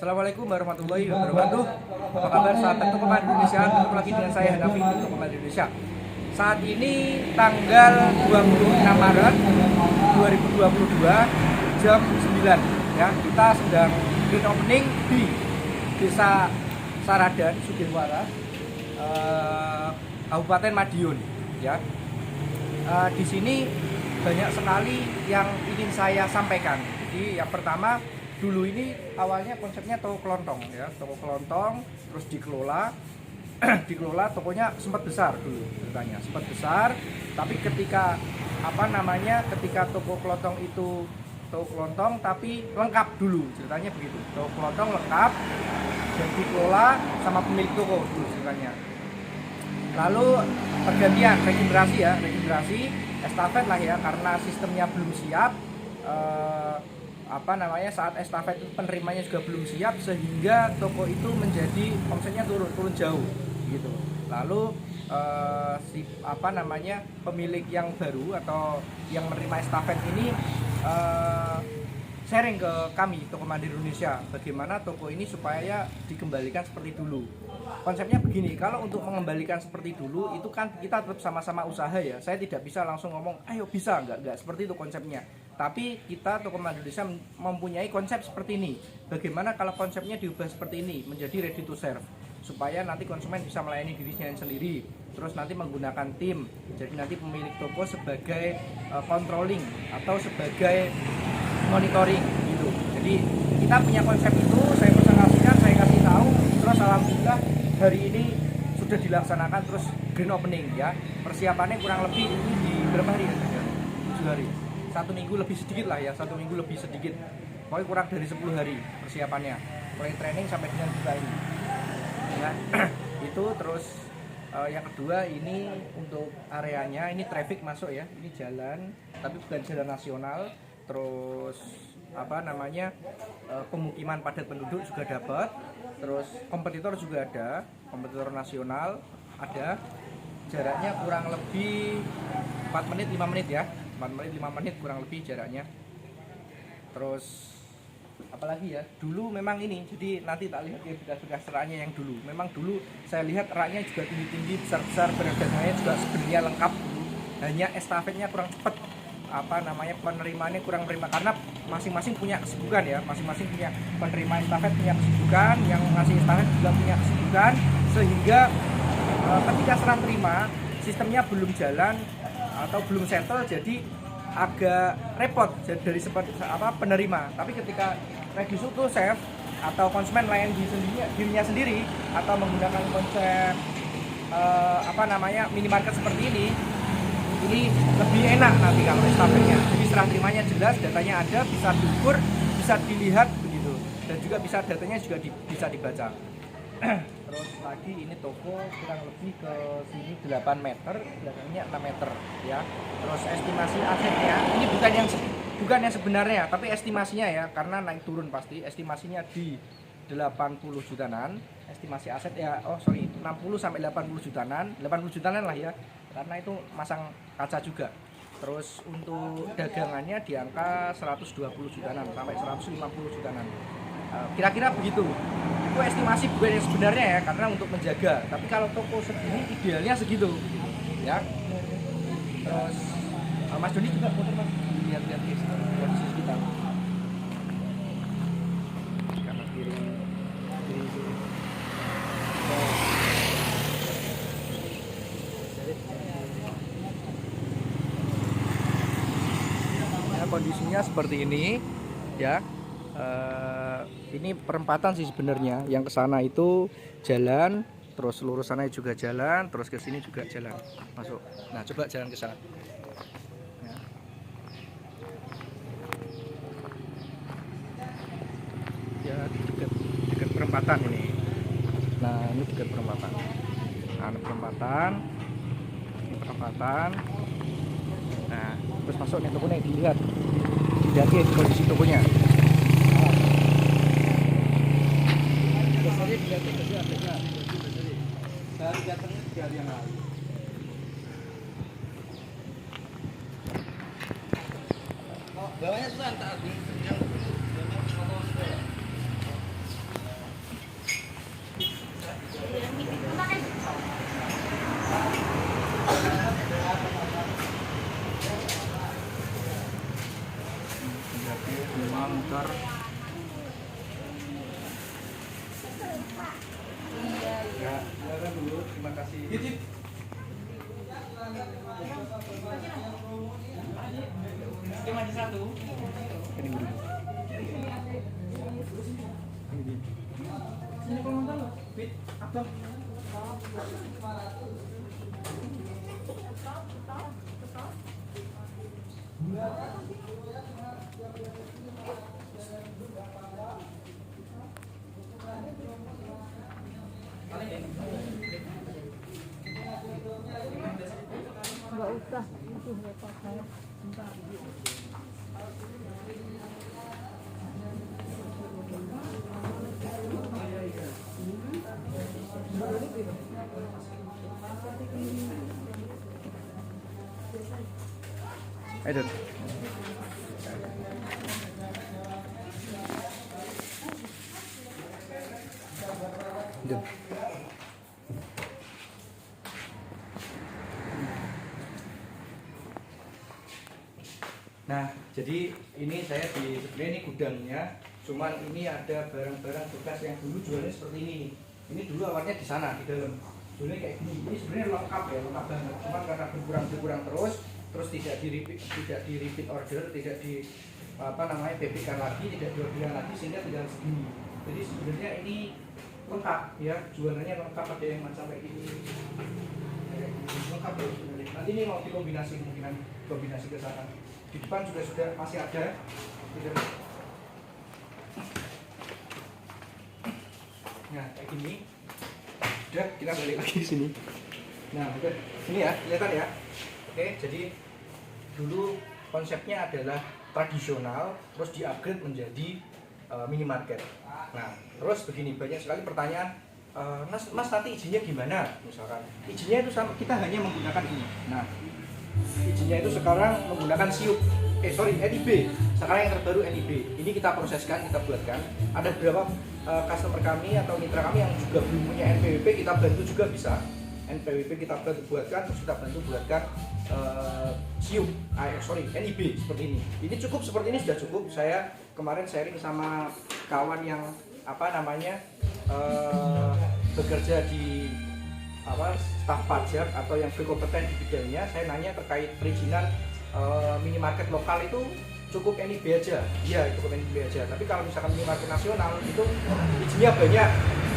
Assalamualaikum warahmatullahi wabarakatuh. Apa kabar sahabat Tokopedia Indonesia? Ketemu lagi dengan saya Hanafi di Tokopedia Indonesia. Saat ini tanggal 26 Maret 2022 jam 9 ya. Kita sedang grand opening di Desa Saradan, Sugihwara, Kabupaten Madiun ya. Di sini banyak sekali yang ingin saya sampaikan. Jadi yang pertama, dulu ini awalnya konsepnya toko kelontong ya, toko kelontong terus dikelola tokonya sempat besar dulu ceritanya, sempat besar, tapi ketika ketika toko kelontong itu toko kelontong tapi lengkap dulu ceritanya begitu, toko kelontong lengkap dan dikelola sama pemilik toko dulu ceritanya. Lalu pergantian regenerasi estafet lah ya, karena sistemnya belum siap, saat estafet penerimanya juga belum siap, sehingga toko itu menjadi omsetnya turun jauh gitu. Lalu pemilik yang baru atau yang menerima estafet ini sharing ke kami Tokopedia Indonesia bagaimana toko ini supaya dikembalikan seperti dulu. Konsepnya begini, kalau untuk mengembalikan seperti dulu itu kan kita tetap sama-sama usaha ya. Saya tidak bisa langsung ngomong ayo bisa, enggak seperti itu konsepnya. Tapi kita Tokopedia Indonesia mempunyai konsep seperti ini. Bagaimana kalau konsepnya diubah seperti ini menjadi ready to serve, supaya nanti konsumen bisa melayani dirinya sendiri. Terus nanti menggunakan tim. Jadi nanti pemilik toko sebagai controlling atau sebagai monitoring gitu. Jadi kita punya konsep itu, saya presentasikan, saya kasih tahu, terus alhamdulillah hari ini sudah dilaksanakan, terus grand opening ya. Persiapannya kurang lebih ini di berapa hari ya? 7 hari. 1 minggu lebih sedikit lah ya, 1 minggu lebih sedikit. Pokoknya kurang dari 10 hari persiapannya. Mulai training sampai dengan buka ini. Ya, itu terus yang kedua ini untuk areanya, ini traffic masuk ya, ini jalan tapi bukan jalan nasional. Terus pemukiman padat penduduk juga dapat, terus kompetitor juga ada, kompetitor nasional ada, jaraknya kurang lebih 4 menit 5 menit ya, 4 menit 5 menit kurang lebih jaraknya. Terus apalagi ya, dulu memang ini, jadi nanti tak lihat ya bekas-bekas raknya yang dulu, memang dulu saya lihat raknya juga tinggi-tinggi, besar-besar, pedagangannya juga sebenarnya lengkap dulu, hanya estafetnya kurang cepat, penerimaannya kurang menerima, karena masing-masing punya kesibukan ya, masing-masing punya penerima estafet punya kesibukan, yang ngasih estafet juga punya kesibukan, sehingga ketika serah terima sistemnya belum jalan atau belum settle, jadi agak repot dari penerima. Tapi ketika ready to serve atau konsumen layan dirinya sendiri atau menggunakan konsep minimarket seperti ini lebih enak nanti kalau estafetnya. Jadi serah terimanya jelas, datanya ada, bisa diukur, bisa dilihat begitu, dan juga datanya juga bisa dibaca. Terus lagi ini toko kurang lebih ke sini 8 meter, belakangnya 6 meter ya. Terus estimasi asetnya ini bukan yang sebenarnya, tapi estimasinya ya, karena naik turun pasti. Estimasinya di 80 jutaan, estimasi aset ya, 60 sampai 80 jutaan, 80 jutaan lah ya, karena itu masang kaca juga. Terus untuk dagangannya di angka 120 jutaan sampai 150 jutaan. Kira-kira begitu. Itu estimasi bukan yang sebenarnya ya, karena untuk menjaga. Tapi kalau toko segini idealnya segitu ya. Terus Mas Doni juga foto Mas, lihat kondisi sekitar. Kanan kiri. Ya, kondisinya seperti ini ya. Ini perempatan sih sebenarnya, yang ke sana itu jalan, terus lurus sana juga jalan, terus ke sini juga jalan masuk. Nah coba jalan ke sana ya, dekat perempatan ini. Nah ini dekat perempatan, ini perempatan. Nah terus masuk nih tokonya, dilihat kondisi tokonya. Bawahnya susah tak Ini dulu. Ini komentar loh, Fit, abang. Nggak usah, itu repot saya. Bentar. Ayo. Dun. Nah, jadi ini saya sebenarnya ini gudangnya, cuman ini ada barang-barang bekas yang dulu jualnya seperti ini nih. Ini dulu awalnya di sana di dalam. Jualnya kayak gini. Ini sebenarnya lengkap ya, lengkap banget. Cuman karena berkurang terus tidak di repeat order, tidak di PP-kan lagi, tidak jual lagi sehingga tinggal segini. Jadi sebenarnya ini lengkap ya, jualannya lengkap, ada yang macam kayak gini. Lengkap ya sebenarnya. Nanti ini mau dikombinasi, kemungkinan kombinasi ke sana. Di depan juga sudah masih ada. Nah, kayak gini. Udah, kita balik lagi di sini. Nah, udah. Ini ya, kelihatan ya. Oke, jadi dulu konsepnya adalah tradisional, terus di-upgrade menjadi minimarket. Nah, terus begini, banyak sekali pertanyaan, Mas nanti izinnya gimana? Misalkan, izinnya itu sama, kita hanya menggunakan ini. Nah, izinnya itu sekarang menggunakan NIB. Sekarang yang terbaru NIB. Ini kita proseskan, kita buatkan. Ada beberapa customer kami atau mitra kami yang juga belum punya NPWP, kita bantu juga bisa. NPWP kita bantu buatkan, terus kita bantu buatkan NIB seperti ini. Ini cukup seperti ini, sudah cukup. Saya kemarin sharing sama kawan yang bekerja di staf pajak atau yang berkompeten di bidangnya. Saya nanya terkait perizinan minimarket lokal itu cukup NIB aja. Iya, cukup NIB aja. Tapi kalau misalkan minimarket nasional itu izinnya banyak,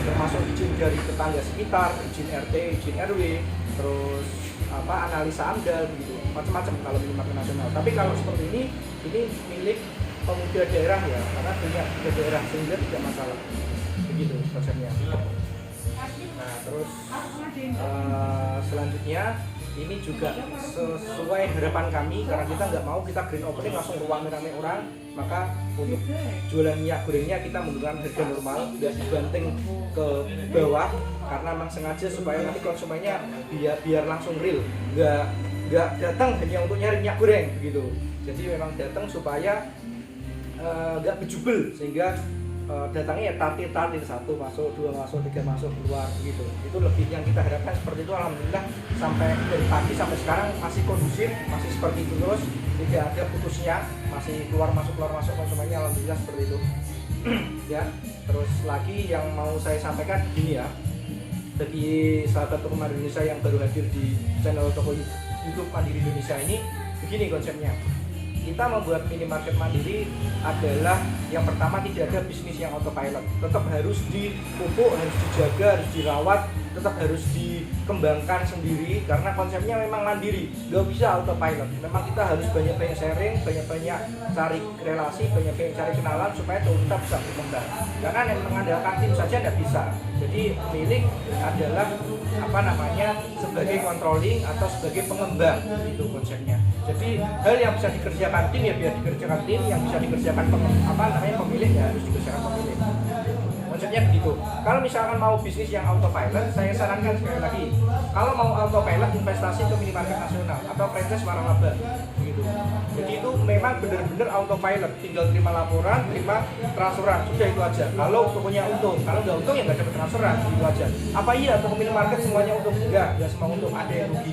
termasuk izin dari tetangga sekitar, izin RT, izin RW, terus analisa AMDAL begitu, macam-macam kalau minimarket nasional. Tapi kalau seperti ini milik pemuda daerah ya, karena punya pemuda daerah sehingga tidak masalah. Begitu konsepnya. Nah, terus selanjutnya ini juga sesuai harapan kami, karena kita nggak mau kita grand opening langsung rame orang, maka untuk jualan minyak gorengnya kita menggunakan harga normal, nggak dibanting ke bawah, karena memang sengaja supaya nanti konsumennya biar langsung real, nggak datang hanya untuk nyari minyak goreng gitu. Jadi memang datang supaya nggak bejubel, sehingga datangnya ya tatil satu masuk, dua masuk, tiga masuk, keluar gitu. Itu lebih yang kita harapkan seperti itu. Alhamdulillah sampai dari pagi sampai sekarang masih kondusif, masih seperti itu terus, tidak ada putusnya, masih keluar masuk konsumennya, alhamdulillah seperti itu. Ya, terus lagi yang mau saya sampaikan gini ya, bagi sahabat toko Mandiri Indonesia yang baru hadir di channel toko YouTube Mandiri Indonesia ini, begini konsepnya. Kita membuat minimarket mandiri adalah yang pertama, tidak ada bisnis yang autopilot, tetap harus dipupuk, harus dijaga, harus dirawat, tetap harus dikembangkan sendiri, karena konsepnya memang mandiri, nggak bisa autopilot. Memang kita harus banyak-banyak sharing, banyak-banyak cari relasi, banyak-banyak cari kenalan supaya kita bisa berkembang. Karena yang mengandalkan tim saja tidak bisa. Jadi milik adalah sebagai controlling atau sebagai pengembang, itu konsepnya. Jadi hal yang bisa dikerjakan tim ya biar dikerjakan tim, yang bisa dikerjakan pemilik ya harus dikerjakan pemilik. Konsepnya begitu. Kalau misalkan mau bisnis yang autopilot, saya sarankan sekali lagi, kalau mau autopilot investasi ke minimarket nasional atau franchise waralaba gitu. Jadi itu memang benar-benar autopilot, tinggal terima laporan, terima transferan, sudah itu aja. Kalau tokonya untung, kalau nggak untung ya nggak dapat transferan, itu aja. Apa iya toko minimarket semuanya untung? Enggak semua untung, ada yang rugi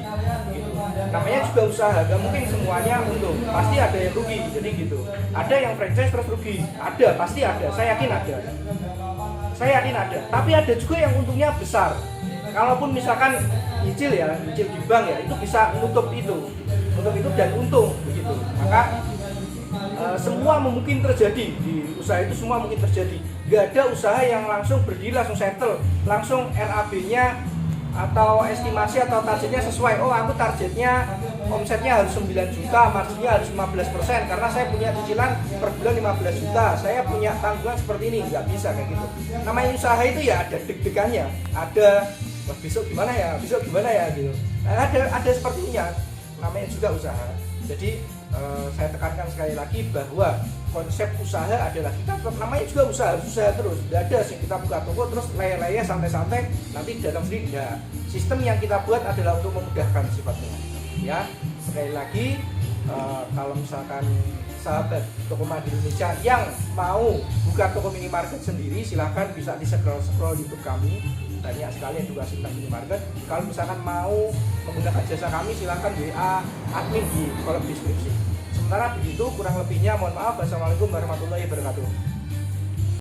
gitu. Namanya juga usaha, nggak mungkin semuanya untung, pasti ada yang rugi. Jadi gitu. Ada yang franchise terus rugi, ada, pasti ada, saya yakin ada. Tapi ada juga yang untungnya besar. Kalaupun misalkan nyicil di bank ya, itu bisa nutup itu dan untung begitu. Maka semua mungkin terjadi di usaha itu, semua mungkin terjadi. Gak ada usaha yang langsung berdiri, langsung settle, langsung RAB-nya atau estimasi atau targetnya sesuai. Oh, aku targetnya omsetnya harus 9 juta, marginnya harus 15% karena saya punya cicilan per bulan 15 juta, saya punya tanggungan seperti ini. Nggak bisa kayak gitu. Namanya usaha itu ya ada deg-degannya, ada wah, besok gimana ya gitu. Nah, ada sepertinya, namanya juga usaha. Jadi saya tekankan sekali lagi bahwa konsep usaha adalah kita tetap, namanya juga usaha terus. Tidak ada sih kita buka toko terus leye-leye santai-santai nanti datang sendiri. Nah, sistem yang kita buat adalah untuk memudahkan sifatnya. Ya, sekali lagi kalau misalkan sahabat Tokopedia Indonesia yang mau buka toko minimarket sendiri, silahkan bisa di scroll YouTube kami. Banyak sekali edukasi tentang minimarket. Kalau misalkan mau menggunakan jasa kami, silahkan WA admin di kolom deskripsi. Sementara begitu, kurang lebihnya mohon maaf. Wassalamualaikum warahmatullahi wabarakatuh.